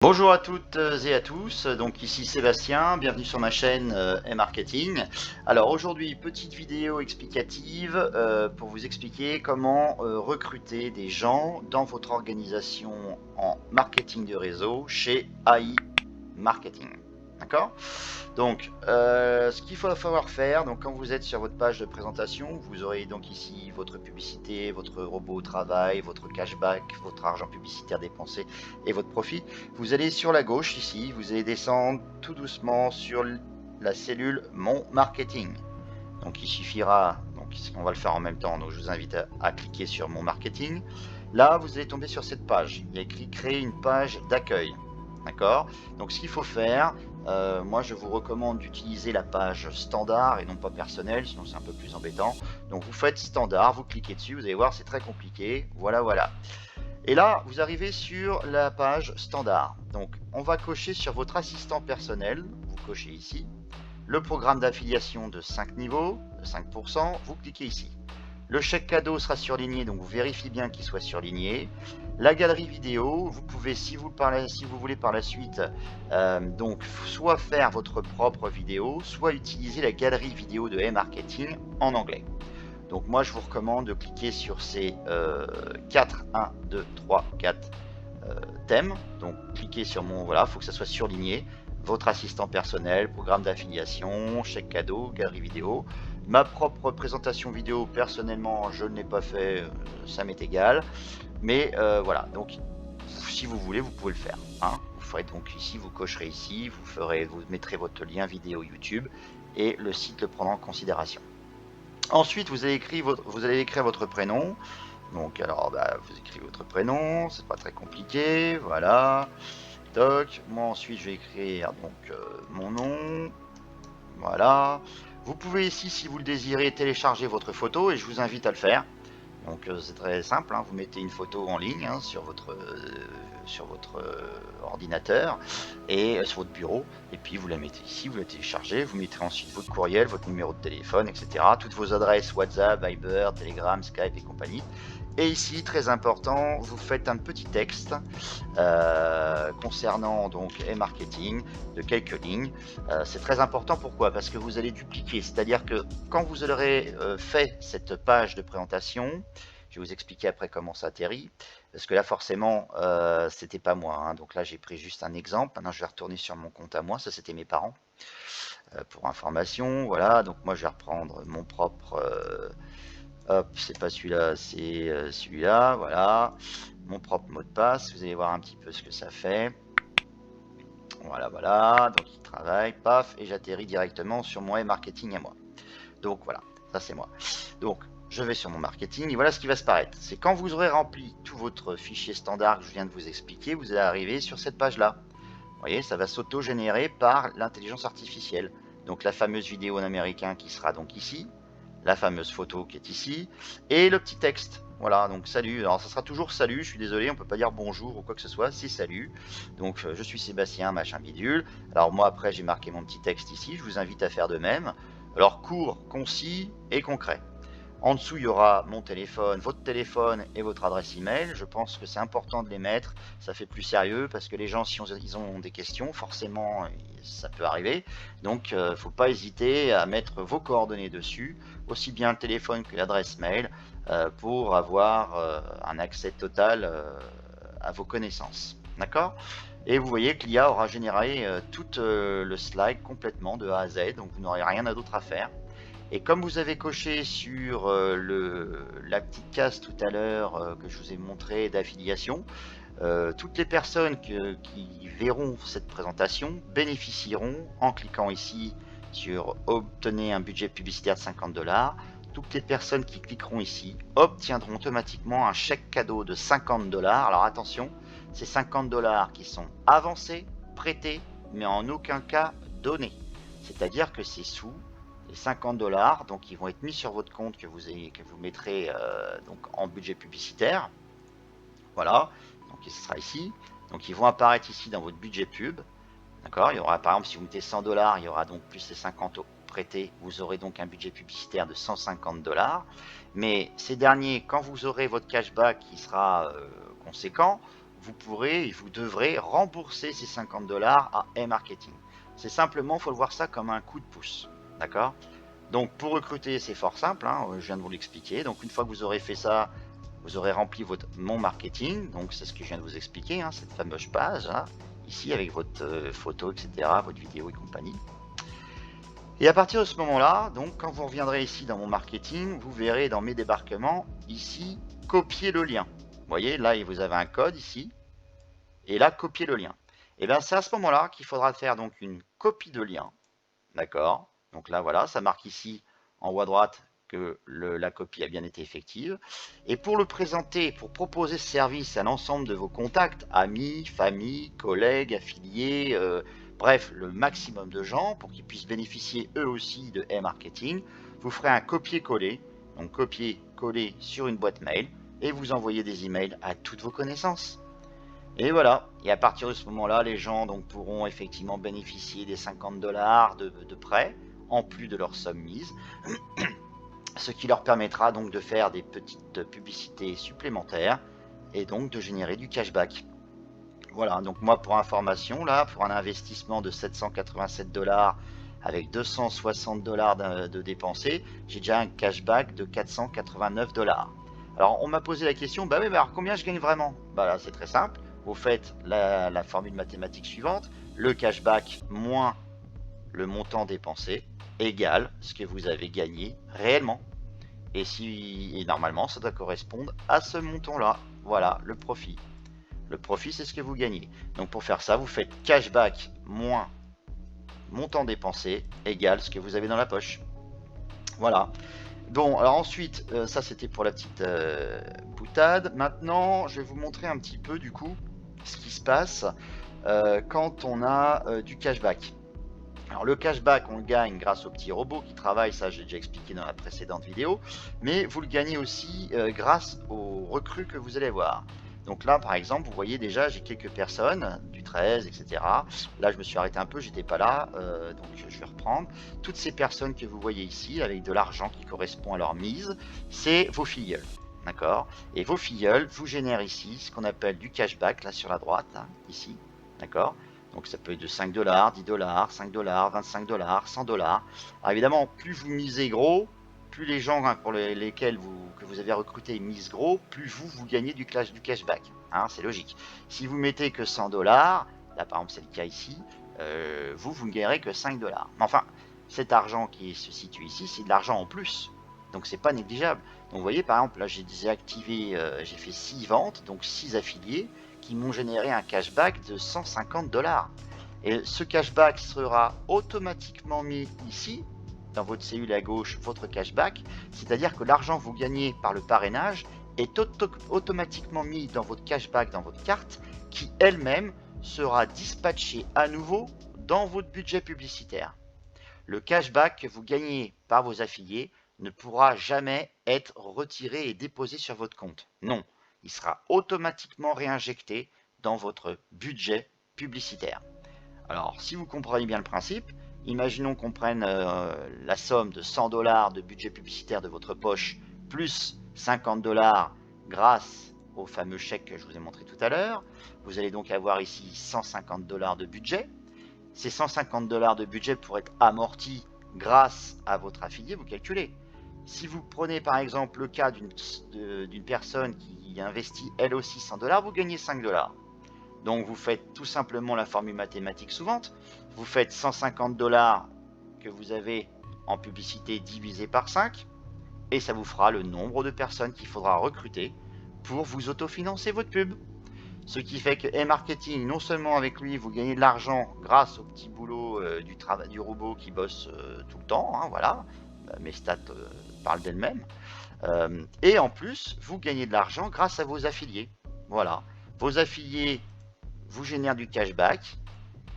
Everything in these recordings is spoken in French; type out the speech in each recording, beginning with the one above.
Bonjour à toutes et à tous, donc ici Sébastien, bienvenue sur ma chaîne e-marketing. Alors aujourd'hui, petite vidéo explicative pour vous expliquer comment recruter des gens dans votre organisation en marketing de réseau chez AI Marketing. D'accord? Donc, ce qu'il faut falloir faire, donc quand vous êtes sur votre page de présentation, vous aurez donc ici votre publicité, votre robot au travail, votre cashback, votre argent publicitaire dépensé et votre profit. Vous allez sur la gauche ici, vous allez descendre tout doucement sur la cellule Mon Marketing. Donc il suffira, donc on va le faire en même temps, donc je vous invite à cliquer sur Mon Marketing. Là, vous allez tomber sur cette page. Il y a écrit Créer une page d'accueil. D'accord? Donc ce qu'il faut faire, moi je vous recommande d'utiliser la page standard et non pas personnelle, sinon c'est un peu plus embêtant. Donc vous faites standard, vous cliquez dessus, vous allez voir c'est très compliqué. Voilà, voilà. Et là, vous arrivez sur la page standard. Donc on va cocher sur votre assistant personnel, vous cochez ici. Le programme d'affiliation de 5 niveaux, de 5%, vous cliquez ici. Le chèque cadeau sera surligné, donc vous vérifiez bien qu'il soit surligné. La galerie vidéo, vous pouvez, si vous voulez par la suite, donc soit faire votre propre vidéo, soit utiliser la galerie vidéo de e-marketing en anglais. Donc moi, je vous recommande de cliquer sur ces 4, 1, 2, 3, 4 thèmes. Donc cliquez sur mon, voilà, il faut que ça soit surligné. Votre assistant personnel, programme d'affiliation, chèque cadeau, galerie vidéo. Ma propre présentation vidéo, personnellement, je ne l'ai pas fait, ça m'est égal. Mais voilà, donc si vous voulez, vous pouvez le faire. Hein. Vous ferez donc ici, vous cocherez ici, vous mettrez votre lien vidéo YouTube et le site le prendra en considération. Ensuite, vous allez écrire votre prénom. Donc, alors, vous écrivez votre prénom, c'est pas très compliqué, voilà. Toc. Moi, ensuite, je vais écrire donc mon nom, voilà. Vous pouvez ici, si vous le désirez, télécharger votre photo et je vous invite à le faire. Donc c'est très simple, hein. Vous mettez une photo en ligne hein, sur votre ordinateur et sur votre bureau, et puis vous la mettez ici, vous la téléchargez, vous mettez ensuite votre courriel, votre numéro de téléphone, etc. Toutes vos adresses WhatsApp, Viber, Telegram, Skype et compagnie. Et ici, très important, vous faites un petit texte concernant donc e-marketing de quelques lignes. C'est très important, pourquoi? Parce que vous allez dupliquer, c'est-à-dire que quand vous aurez fait cette page de présentation, je vais vous expliquer après comment ça atterrit, parce que là forcément c'était pas moi, hein. Donc là j'ai pris juste un exemple. Maintenant je vais retourner sur mon compte à moi, ça c'était mes parents, pour information, voilà. Donc moi je vais reprendre mon propre hop, c'est pas celui-là, c'est celui-là, voilà. Mon propre mot de passe, vous allez voir un petit peu ce que ça fait. Voilà, voilà, donc il travaille, paf, et j'atterris directement sur mon e-marketing à moi. Donc voilà, ça c'est moi. Donc je vais sur mon marketing et voilà ce qui va se paraître. C'est quand vous aurez rempli tout votre fichier standard que je viens de vous expliquer, vous allez arriver sur cette page-là. Vous voyez, ça va s'auto-générer par l'intelligence artificielle. Donc la fameuse vidéo en américain qui sera donc ici, la fameuse photo qui est ici, et le petit texte. Voilà, donc salut. Alors ça sera toujours salut, je suis désolé, on peut pas dire bonjour ou quoi que ce soit, c'est salut. Donc je suis Sébastien, machin bidule. Alors moi après j'ai marqué mon petit texte ici, je vous invite à faire de même. Alors court, concis et concret. En dessous, il y aura mon téléphone, votre téléphone et votre adresse email. Je pense que c'est important de les mettre. Ça fait plus sérieux parce que les gens, si ils ont des questions, forcément, ça peut arriver. Donc, faut pas hésiter à mettre vos coordonnées dessus, aussi bien le téléphone que l'adresse mail, pour avoir un accès total à vos connaissances. D'accord? Et vous voyez que l'IA aura généré tout le slide complètement de A à Z, donc vous n'aurez rien d'autre à faire. Et comme vous avez coché sur la petite case tout à l'heure que je vous ai montré d'affiliation, toutes les personnes qui verront cette présentation bénéficieront en cliquant ici sur obtenir un budget publicitaire de 50 $. Toutes les personnes qui cliqueront ici obtiendront automatiquement un chèque cadeau de 50 $. Alors attention, c'est 50 $ qui sont avancés, prêtés, mais en aucun cas donnés. C'est-à-dire que ces sous, les 50 $, donc ils vont être mis sur votre compte que vous mettrez donc en budget publicitaire. Voilà, donc ce sera ici. Donc ils vont apparaître ici dans votre budget pub. D'accord, il y aura par exemple si vous mettez 100 $, il y aura donc plus les 50 prêtés, vous aurez donc un budget publicitaire de 150 $. Mais ces derniers, quand vous aurez votre cashback qui sera conséquent, vous pourrez et vous devrez rembourser ces 50 $ à e-marketing. C'est simplement, il faut le voir ça comme un coup de pouce. D'accord? Donc pour recruter, c'est fort simple, hein, je viens de vous l'expliquer. Donc une fois que vous aurez fait ça, vous aurez rempli votre mon marketing. Donc c'est ce que je viens de vous expliquer, hein, cette fameuse page, hein, ici avec votre photo, etc., votre vidéo et compagnie. Et à partir de ce moment-là, donc quand vous reviendrez ici dans mon marketing, vous verrez dans mes débarquements, ici, copier le lien. Vous voyez, là, vous avez un code ici, et là, copier le lien. Et bien, c'est à ce moment-là qu'il faudra faire donc une copie de lien. D'accord? Donc là, voilà, ça marque ici en haut à droite que la copie a bien été effective. Et pour le présenter, pour proposer ce service à l'ensemble de vos contacts, amis, famille, collègues, affiliés, bref, le maximum de gens, pour qu'ils puissent bénéficier eux aussi de e-marketing, vous ferez un copier-coller, donc copier-coller sur une boîte mail, et vous envoyez des emails à toutes vos connaissances. Et voilà, et à partir de ce moment-là, les gens donc pourront effectivement bénéficier des 50 $ de prêt, en plus de leur somme mise, ce qui leur permettra donc de faire des petites publicités supplémentaires et donc de générer du cashback. Voilà, donc moi pour information, là, pour un investissement de 787 $ avec 260 $ de dépensés, j'ai déjà un cashback de 489 $. Alors on m'a posé la question, bah oui, mais alors combien je gagne vraiment? Bah là c'est très simple, vous faites la formule mathématique suivante, le cashback moins le montant dépensé égale ce que vous avez gagné réellement. Et normalement ça doit correspondre à ce montant-là, voilà le profit. Le profit, c'est ce que vous gagnez. Donc pour faire ça, vous faites cashback moins montant dépensé égale ce que vous avez dans la poche. Voilà. Bon, alors ensuite, ça c'était pour la petite boutade. Maintenant, je vais vous montrer un petit peu du coup ce qui se passe quand on a du cashback. Alors le cashback, on le gagne grâce au petit robot qui travaille, ça j'ai déjà expliqué dans la précédente vidéo, mais vous le gagnez aussi grâce aux recrues que vous allez voir. Donc là par exemple, vous voyez déjà j'ai quelques personnes, du 13, etc. Là je me suis arrêté un peu, j'étais pas là, donc je vais reprendre. Toutes ces personnes que vous voyez ici, avec de l'argent qui correspond à leur mise, c'est vos filleuls. D'accord? Et vos filleuls vous génèrent ici ce qu'on appelle du cashback, là sur la droite, là, ici. D'accord? Donc ça peut être de 5 $, 10 $, 5 $, 25 $, 100 $. Alors évidemment, plus vous misez gros, plus les gens pour lesquels que vous avez recruté misent gros, plus vous gagnez du cashback. Hein, c'est logique. Si vous mettez que 100 $, là par exemple c'est le cas ici, vous ne gagnerez que 5 $. Mais enfin, cet argent qui se situe ici, c'est de l'argent en plus. Donc c'est pas négligeable. Donc vous voyez par exemple là j'ai désactivé, j'ai fait 6 ventes, donc 6 affiliés qui m'ont généré un cashback de 150 $. Et ce cashback sera automatiquement mis ici, dans votre cellule à gauche, votre cashback, c'est-à-dire que l'argent que vous gagnez par le parrainage est automatiquement mis dans votre cashback, dans votre carte, qui elle-même sera dispatchée à nouveau dans votre budget publicitaire. Le cashback que vous gagnez par vos affiliés ne pourra jamais être retiré et déposé sur votre compte. Non, il sera automatiquement réinjecté dans votre budget publicitaire. Alors, si vous comprenez bien le principe, imaginons qu'on prenne la somme de 100 $ de budget publicitaire de votre poche, plus 50 $ grâce au fameux chèque que je vous ai montré tout à l'heure. Vous allez donc avoir ici 150 $ de budget. Ces 150 $ de budget pourraient être amortis grâce à votre affilié, vous calculez. Si vous prenez par exemple le cas d'une personne qui investit elle aussi 100 $, vous gagnez 5 $. Donc vous faites tout simplement la formule mathématique suivante. Vous faites 150 $ que vous avez en publicité divisé par 5 et ça vous fera le nombre de personnes qu'il faudra recruter pour vous autofinancer votre pub. Ce qui fait que e-marketing, non seulement avec lui, vous gagnez de l'argent grâce au petit boulot du robot qui bosse tout le temps, hein, voilà, mes stats parlent d'elles-mêmes, et en plus, vous gagnez de l'argent grâce à vos affiliés. Voilà, vos affiliés vous génèrent du cashback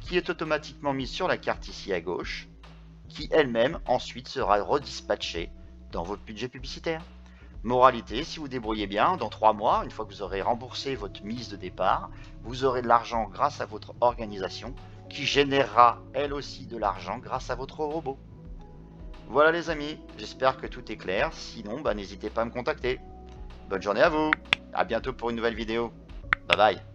qui est automatiquement mis sur la carte ici à gauche, qui elle-même ensuite sera redispatchée dans votre budget publicitaire. Moralité, si vous débrouillez bien, dans 3 mois, une fois que vous aurez remboursé votre mise de départ, vous aurez de l'argent grâce à votre organisation qui générera elle aussi de l'argent grâce à votre robot. Voilà les amis, j'espère que tout est clair, sinon n'hésitez pas à me contacter. Bonne journée à vous, à bientôt pour une nouvelle vidéo, bye bye.